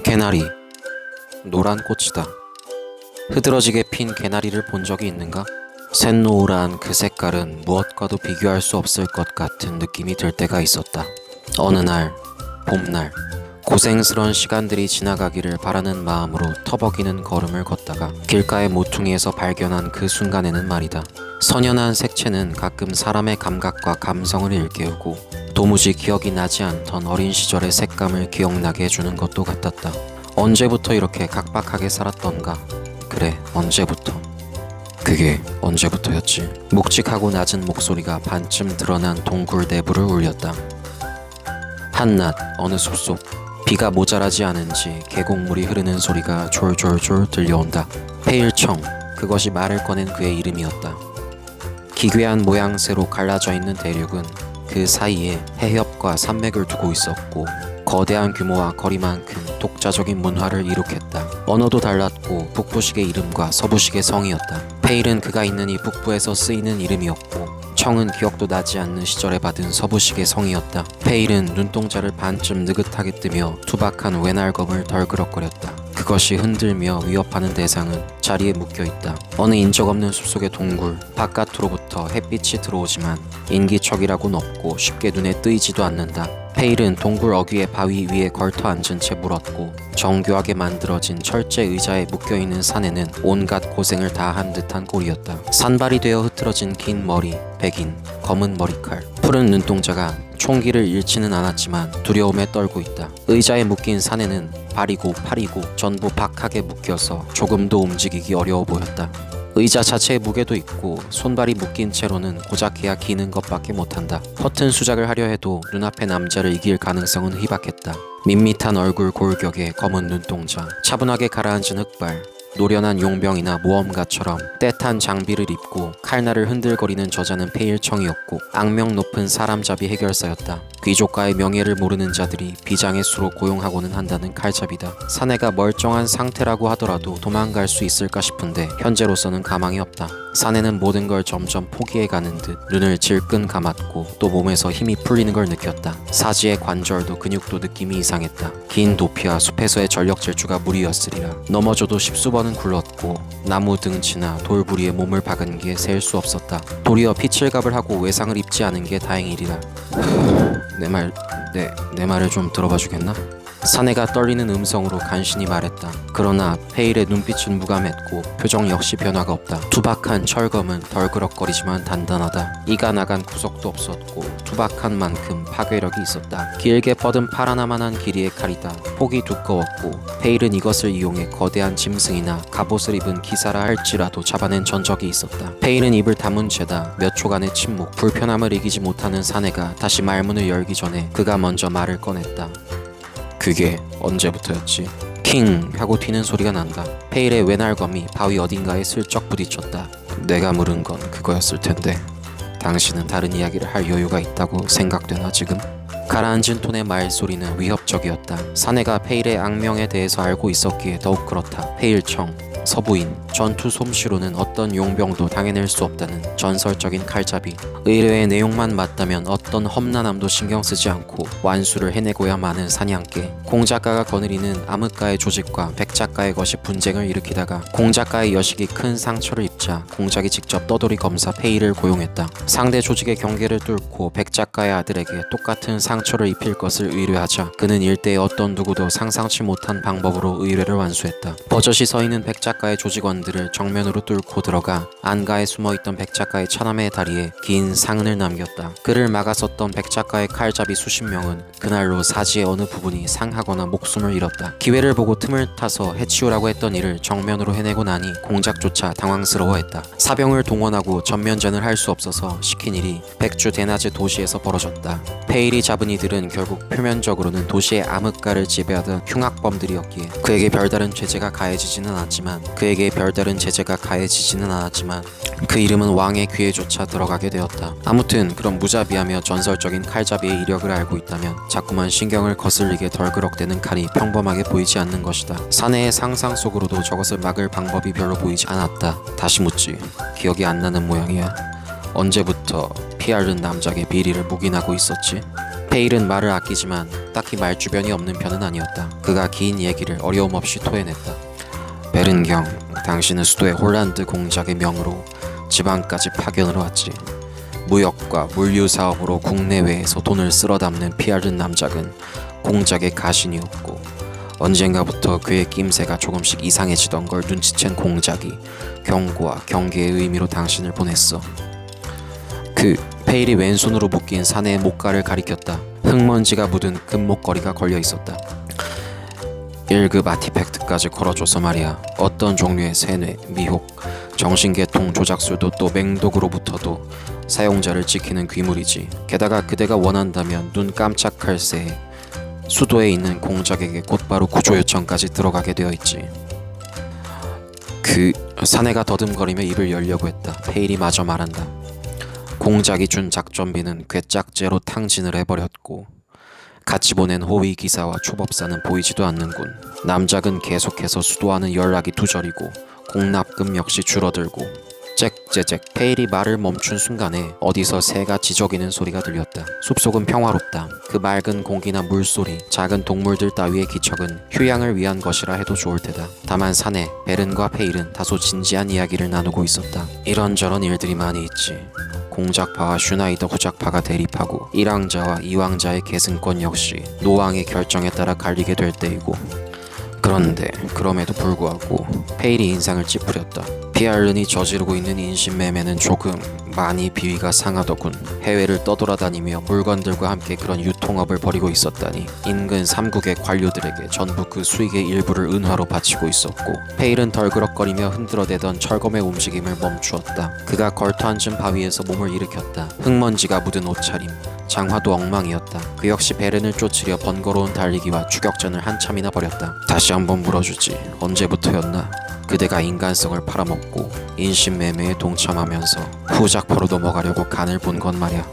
개나리, 노란 꽃이다. 흐드러지게 핀 개나리를 본 적이 있는가? 샛노을한 그 색깔은 무엇과도 비교할 수 없을 것 같은 느낌이 들 때가 있었다. 어느 날, 봄날, 고생스런 시간들이 지나가기를 바라는 마음으로 터벅이는 걸음을 걷다가 길가의 모퉁이에서 발견한 그 순간에는 말이다. 선연한 색채는 가끔 사람의 감각과 감성을 일깨우고 도무지 기억이 나지 않던 어린 시절의 색감을 기억나게 해주는 것도 같았다. 언제부터 이렇게 각박하게 살았던가? 그래, 언제부터? 그게 언제부터였지? 묵직하고 낮은 목소리가 반쯤 드러난 동굴 내부를 울렸다. 한낮 어느 숲속, 비가 모자라지 않은지 계곡물이 흐르는 소리가 졸졸졸 들려온다. 페일청, 그것이 말을 꺼낸 그의 이름이었다. 기괴한 모양새로 갈라져 있는 대륙은 그 사이에 해협과 산맥을 두고 있었고 거대한 규모와 거리만큼 독자적인 문화를 이룩했다. 언어도 달랐고 북부식의 이름과 서부식의 성이었다. 페일은 그가 있는 이 북부에서 쓰이는 이름이었고 청은 기억도 나지 않는 시절에 받은 서부식의 성이었다. 페일은 눈동자를 반쯤 느긋하게 뜨며 투박한 외날검을 덜그럭거렸다. 그것이 흔들며 위협하는 대상은 자리에 묶여있다. 어느 인적 없는 숲속의 동굴, 바깥으로부터 햇빛이 들어오지만 인기척이라고는 없고 쉽게 눈에 뜨이지도 않는다. 페일은 동굴 어귀의 바위 위에 걸터 앉은 채 물었고 정교하게 만들어진 철제 의자에 묶여있는 산에는 온갖 고생을 다한 듯한 꼴이었다. 산발이 되어 흐트러진 긴 머리, 백인, 검은 머리칼, 푸른 눈동자가 총기를 잃지는 않았지만 두려움에 떨고 있다. 의자에 묶인 산에는 발이고 팔이고 전부 박하게 묶여서 조금도 움직이기 어려워 보였다. 의자 자체에 무게도 있고 손발이 묶인 채로는 고작해야 기는 것밖에 못한다. 허튼 수작을 하려 해도 눈앞의 남자를 이길 가능성은 희박했다. 밋밋한 얼굴 골격에 검은 눈동자, 차분하게 가라앉은 흑발, 노련한 용병이나 모험가처럼 떼탄 장비를 입고 칼날을 흔들거리는 저자는 페일청이었고 악명 높은 사람잡이 해결사였다. 귀족가의 명예를 모르는 자들이 비장의 수로 고용하고는 한다는 칼잡이다. 사내가 멀쩡한 상태라고 하더라도 도망갈 수 있을까 싶은데 현재로서는 가망이 없다. 사내는 모든 걸 점점 포기해가는 듯 눈을 질끈 감았고 또 몸에서 힘이 풀리는 걸 느꼈다. 사지의 관절도 근육도 느낌이 이상했다. 긴 도피와 숲에서의 전력 질주가 무리였으리라. 넘어져도 십수번은 굴렀고 나무 등치나 돌부리에 몸을 박은 게 셀 수 없었다. 도리어 피칠갑을 하고 외상을 입지 않은 게 다행이리라. 내 말을 좀 들어봐 주겠나? 사내가 떨리는 음성으로 간신히 말했다. 그러나 페일의 눈빛은 무감했고 표정 역시 변화가 없다. 투박한 철검은 덜그럭거리지만 단단하다. 이가 나간 구석도 없었고 투박한 만큼 파괴력이 있었다. 길게 뻗은 파라나만한 길이의 칼이다. 폭이 두꺼웠고 페일은 이것을 이용해 거대한 짐승이나 갑옷을 입은 기사라 할지라도 잡아낸 전적이 있었다. 페일은 입을 다문 채다 몇 초간의 침묵, 불편함을 이기지 못하는 사내가 다시 말문을 열기 전에 그가 먼저 말을 꺼냈다. 그게 언제부터였지? 킹! 하고 튀는 소리가 난다. 페일의 외날검이 바위 어딘가에 슬쩍 부딪혔다. 내가 물은 건 그거였을 텐데 당신은 다른 이야기를 할 여유가 있다고 생각되나 지금? 가라앉은 톤의 말소리는 위협적이었다. 사내가 페일의 악명에 대해서 알고 있었기에 더욱 그렇다. 페일청, 서부인, 전투 솜씨로는 어떤 용병도 당해낼 수 없다는 전설적인 칼잡이. 의뢰의 내용만 맞다면 어떤 험난함도 신경 쓰지 않고 완수를 해내고야 마는 사냥개. 공작가가 거느리는 암흑가의 조직과 백작가의 것이 분쟁을 일으키다가 공작가의 여식이 큰 상처를 입자 공작이 직접 떠돌이 검사 페일을 고용했다. 상대 조직의 경계를 뚫고 백작가의 아들에게 똑같은 상처를 입힐 것을 의뢰하자 그는 일대의 어떤 누구도 상상치 못한 방법으로 의뢰를 완수했다. 버젓이 서있는 백작가의 조직원들을 정면으로 뚫고 들어가 안가에 숨어있던 백작가의 차남의 다리에 긴 상흔을 남겼다. 그를 막아섰던 백작가의 칼잡이 수십 명은 그날로 사지의 어느 부분이 상하거나 목숨을 잃었다. 기회를 보고 틈을 타서 해치우라고 했던 일을 정면으로 해내고 나니 공작조차 당황스러워했다. 사병을 동원하고 전면전을 할 수 없어서 시킨 일이 백주 대낮에 도시에서 벌어졌다. 페일이 잡은 이들은 결국 표면적으로는 도시의 암흑가를 지배하던 흉악범들이었기에 그에게 별다른 제재가 가해지지는 않았지만 그 이름은 왕의 귀에조차 들어가게 되었다. 아무튼 그런 무자비하며 전설적인 칼잡이의 이력을 알고 있다면 자꾸만 신경을 거슬리게 덜그럭대는 칼이 평범하게 보이지 않는 것이다. 사내의 상상 속으로도 저것을 막을 방법이 별로 보이지 않았다. 다시 묻지. 기억이 안 나는 모양이야. 언제부터 피 앓는 남작의 비리를 묵인하고 있었지? 페일은 말을 아끼지만 딱히 말주변이 없는 편은 아니었다. 그가 긴 얘기를 어려움 없이 토해냈다. 베른경, 당신은 수도의 홀란드 공작의 명으로 지방까지 파견으로 왔지. 무역과 물류 사업으로 국내외에서 돈을 쓸어 담는 피아른 남작은 공작의 가신이었고, 언젠가부터 그의 낌새가 조금씩 이상해지던 걸 눈치챈 공작이 경고와 경계의 의미로 당신을 보냈어. 페일이 왼손으로 묶인 사내의 목가를 가리켰다. 흙먼지가 묻은 금목걸이가 걸려 있었다. 1급 아티팩트까지 걸어줘서 말이야. 어떤 종류의 세뇌, 미혹, 정신계통 조작술도 또 맹독으로부터도 사용자를 지키는 귀물이지. 게다가 그대가 원한다면 눈 깜짝할 새에 수도에 있는 공작에게 곧바로 구조 요청까지 들어가게 되어 있지. 사내가 더듬거리며 입을 열려고 했다. 페일이 마저 말한다. 공작이 준 작전비는 괴짝제로 탕진을 해버렸고, 같이 보낸 호위 기사와 초법사는 보이지도 않는군. 남작은 계속해서 수도와는 연락이 두절이고 공납금 역시 줄어들고. 짹짹짹. 페일이 말을 멈춘 순간에 어디서 새가 지저귀는 소리가 들렸다. 숲속은 평화롭다. 그 맑은 공기나 물소리, 작은 동물들 따위의 기척은 휴양을 위한 것이라 해도 좋을 테다. 다만 사내, 베른과 페일은 다소 진지한 이야기를 나누고 있었다. 이런저런 일들이 많이 있지. 공작파와 슈나이더 후작파가 대립하고, 1왕자와 2왕자의 계승권 역시 노왕의 결정에 따라 갈리게 될 때이고. 그런데 그럼에도 불구하고 페일이 인상을 찌푸렸다. 피알른이 저지르고 있는 인신매매는 조금 많이 비위가 상하더군. 해외를 떠돌아다니며 물건들과 함께 그런 유통업을 벌이고 있었다니. 인근 3국의 관료들에게 전부 그 수익의 일부를 은화로 바치고 있었고, 페일은 덜그럭거리며 흔들어대던 철검의 움직임을 멈추었다. 그가 걸터앉은 바위에서 몸을 일으켰다. 흙먼지가 묻은 옷차림, 장화도 엉망이었다. 그 역시 베른을 쫓으려 번거로운 달리기와 추격전을 한참이나 벌였다. 다시 한번 물어주지. 언제부터였나? 그대가 인간성을 팔아먹고 인신매매에 동참하면서 후작포로 넘어가려고 간을 본 건 말이야.